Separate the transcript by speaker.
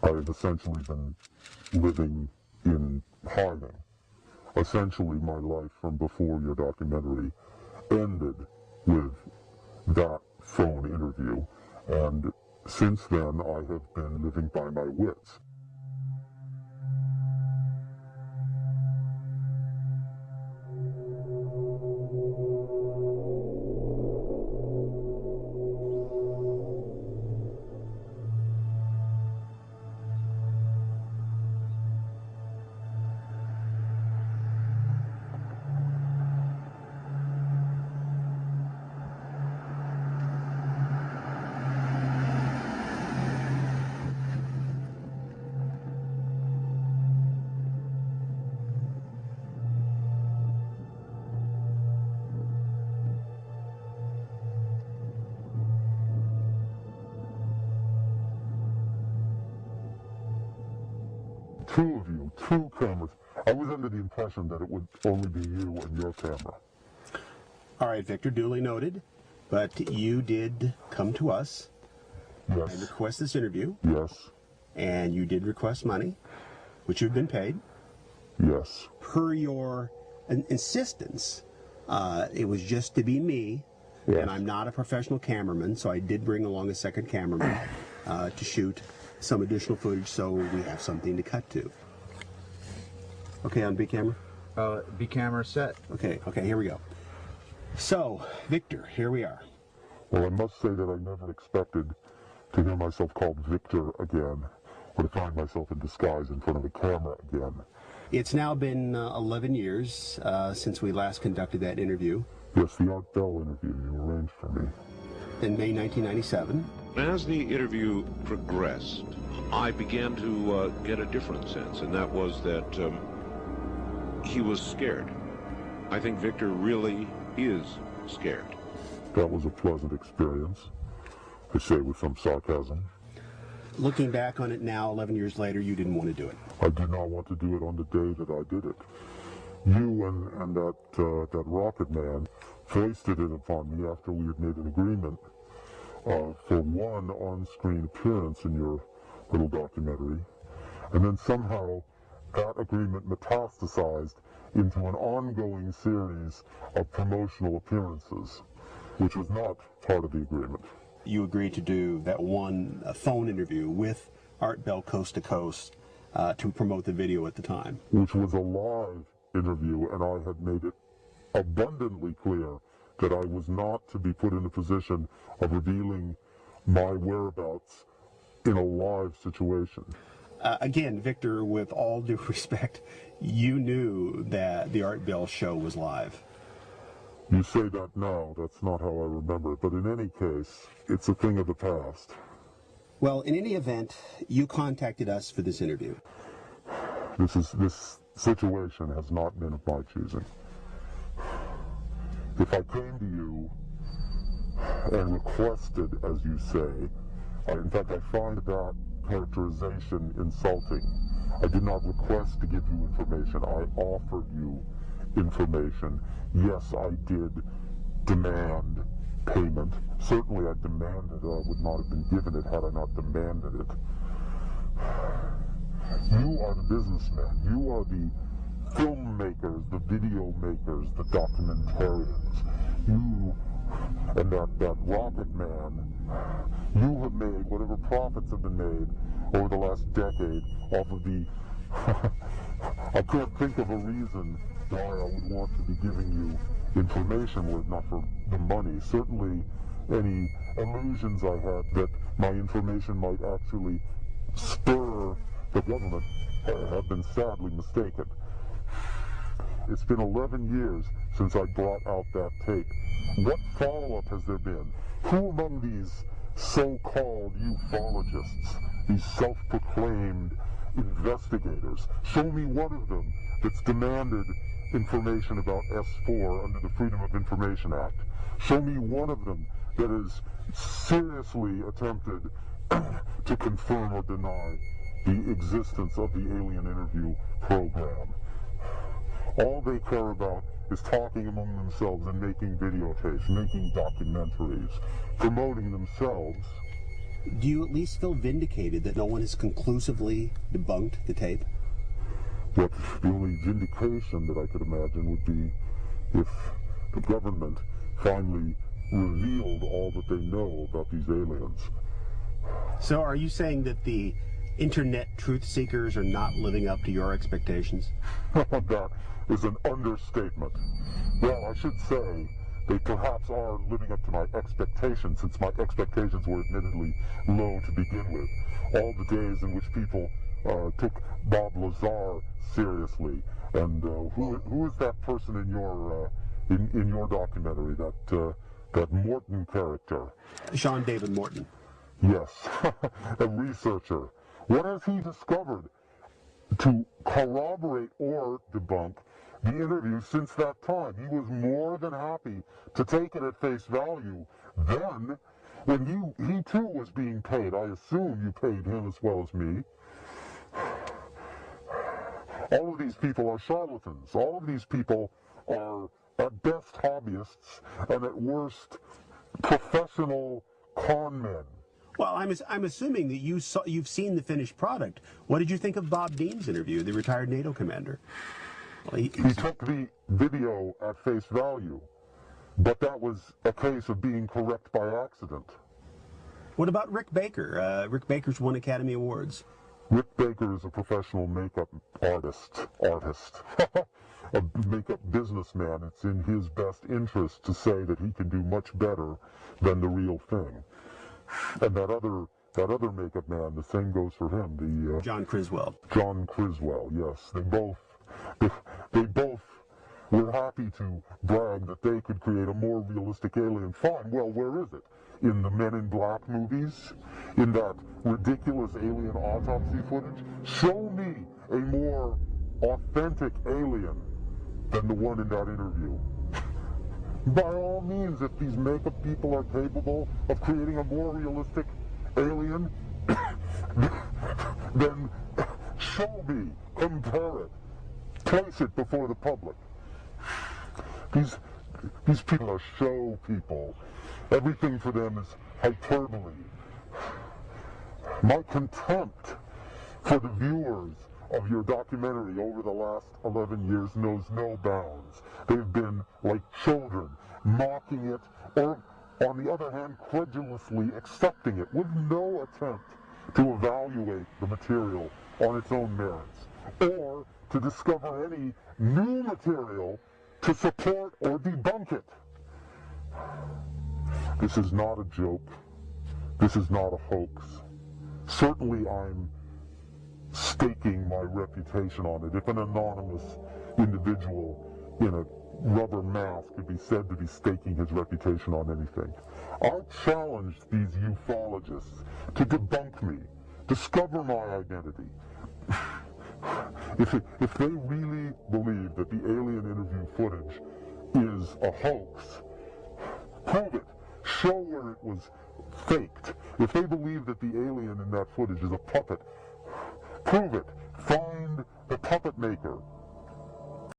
Speaker 1: I have essentially been living in hiding. Essentially, my life from before your documentary ended with that phone interview, and since then I have been living by my wits. Two of you, two cameras. I was under the impression that it would only be you and your camera.
Speaker 2: All right, Victor, duly noted. But you did come to us and
Speaker 1: Yes,
Speaker 2: request this interview,
Speaker 1: yes,
Speaker 2: and you did request money, which you've been paid.
Speaker 1: yes.
Speaker 2: Per your insistence, it was just to be me,
Speaker 1: Yes.
Speaker 2: and I'm not a professional cameraman, so I did bring along a second cameraman to shoot some additional footage so we have something to cut to. Okay, on B camera?
Speaker 3: B camera set.
Speaker 2: Okay, here we go. So, Victor, here we are.
Speaker 1: Well, I must say that I never expected to hear myself called Victor again, or to find myself in disguise in front of a camera again.
Speaker 2: It's now been 11 years since we last conducted that interview
Speaker 1: Yes, the Art Bell interview you arranged for me.
Speaker 2: in May 1997.
Speaker 4: As the interview progressed, I began to get a different sense, and that was that he was scared. I think Victor really is scared.
Speaker 1: That was a pleasant experience, I say with some sarcasm.
Speaker 2: Looking back on it now, 11 years later, you didn't want to do it.
Speaker 1: I did not want to do it on the day that I did it. You and that rocket man foisted it upon me after we had made an agreement for one on-screen appearance in your little documentary, and then somehow that agreement metastasized into an ongoing series of promotional appearances, which was not part of the agreement.
Speaker 2: You agreed to do that one phone interview with Art Bell Coast to Coast to promote the video at the time.
Speaker 1: Which was a live interview, and I had made it abundantly clear that I was not to be put in a position of revealing my whereabouts in a live situation.
Speaker 2: Again, Victor, with all due respect, you knew that the Art Bell show was live.
Speaker 1: You say that now, that's not how I remember it, but in any case, it's a thing of the past.
Speaker 2: Well, in any event, you contacted us for this interview.
Speaker 1: This situation has not been of my choosing. If I came to you and requested, as you say, in fact, I find that characterization insulting. I did not request to give you information. I offered you information. Yes, I did demand payment. Certainly I demanded it. I would not have been given it had I not demanded it. You are the businessmen. You are the filmmakers, the video makers, the documentarians. You and that rocket man, you have made whatever profits have been made over the last decade off of the... I can't think of a reason why I would want to be giving you information were it not for the money. Certainly any illusions I had that my information might actually spur the government have been sadly mistaken. It's been 11 years since I brought out that tape. What follow-up has there been? Who among these so-called ufologists, these self-proclaimed investigators, show me one of them that's demanded information about S4 under the Freedom of Information Act. Show me one of them that has seriously attempted to confirm or deny the existence of the alien interview program. All they care about is talking among themselves and making videotapes, making documentaries, promoting themselves,
Speaker 2: Do you at least feel vindicated that no one has conclusively debunked the tape?
Speaker 1: But the only vindication that I could imagine would be if the government finally revealed all that they know about these aliens.
Speaker 2: So are you saying that the internet truth seekers are not living up to your expectations?
Speaker 1: That is an understatement. Well, I should say they perhaps are living up to my expectations, since my expectations were admittedly low to begin with. All the days in which people took Bob Lazar seriously, and who is that person in your documentary, that Morton character?
Speaker 2: Sean David Morton.
Speaker 1: Yes, a researcher. What has he discovered to corroborate or debunk the interview since that time? He was more than happy to take it at face value. Then, when he too was being paid, I assume you paid him as well as me. All of these people are charlatans. All of these people are at best hobbyists and at worst professional con men.
Speaker 2: Well, I'm assuming that you've seen the finished product. What did you think of Bob Dean's interview, the retired NATO commander? Well, he
Speaker 1: took the video at face value, but that was a case of being correct by accident.
Speaker 2: What about Rick Baker? Rick Baker's won Academy Awards.
Speaker 1: Rick Baker is a professional makeup artist, a makeup businessman. It's in his best interest to say that he can do much better than the real thing. And that other makeup man, the same goes for him. The
Speaker 2: John Criswell.
Speaker 1: John Criswell, yes. They both were happy to brag that they could create a more realistic alien. Fine. Well, where is it? In the Men in Black movies? In that ridiculous alien autopsy footage? Show me a more authentic alien than the one in that interview. By all means, if these makeup people are capable of creating a more realistic alien, then show me, compare it, place it before the public. These people are show people. Everything for them is hyperbole. My contempt for the viewers of your documentary over the last 11 years knows no bounds. They've been like children, mocking it, or on the other hand, credulously accepting it with no attempt to evaluate the material on its own merits, or to discover any new material to support or debunk it. This is not a joke. This is not a hoax. Certainly I'm staking my reputation on it. If an anonymous individual in a rubber mask could be said to be staking his reputation on anything, I challenge these ufologists to debunk me, discover my identity. If they really believe that the alien interview footage is a hoax, prove it. Show where it was faked. If they believe that the alien in that footage is a puppet, prove it. Find the puppet maker.